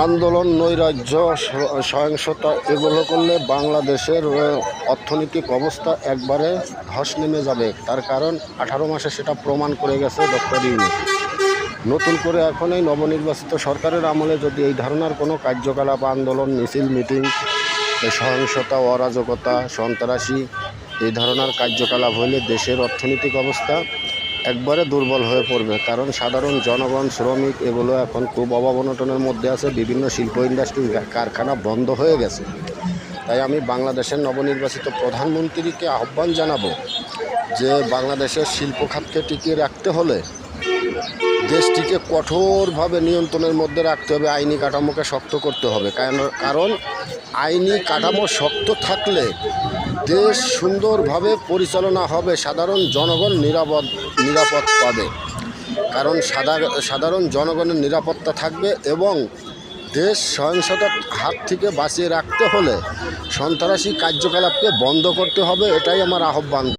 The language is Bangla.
আন্দোলন, নৈরাজ্য, সহিংসতা এগুলো করলে বাংলাদেশের অর্থনৈতিক অবস্থা একবারে ধস নেমে যাবে। তার কারণ 18 মাসে সেটা প্রমাণ করে গেছে ডক্টর ইউনূস। নতুন করে এখন এই নবনির্বাচিত সরকারের আমলে যদি এই ধরনের কোনো কার্যকলাপ, আন্দোলন, মিছিল, মিটিং, সহিংসতা, অরাজকতা, সন্ত্রাসী এই ধরনের কার্যকলাপ হইলে দেশের অর্থনৈতিক অবস্থা একবারে দুর্বল হয়ে পড়বে। কারণ সাধারণ জনগণ, শ্রমিক এগুলো এখন খুব অভাব অনটনের মধ্যে আছে। বিভিন্ন শিল্প ইন্ডাস্ট্রি, কারখানা বন্ধ হয়ে গেছে। তাই আমি বাংলাদেশের নবনির্বাচিত প্রধানমন্ত্রীকে আহ্বান জানাবো যে বাংলাদেশের শিল্প খাতকে টিকিয়ে রাখতে হলে দেশটিকে কঠোরভাবে নিয়ন্ত্রণের মধ্যে রাখতে হবে, আইনি কাঠামোকে শক্ত করতে হবে। কারণ আইনি কাঠামো শক্ত থাকলে দেশ সুন্দরভাবে পরিচালনা হবে, সাধারণ জনগণ নিরাপদ পাবে। কারণ সাধারণ জনগণের নিরাপত্তা থাকবে এবং দেশ সহিংসতার হাত থেকে বাঁচিয়ে রাখতে হলে সন্ত্রাসী কার্যকলাপকে বন্ধ করতে হবে। এটাই আমার আহ্বান।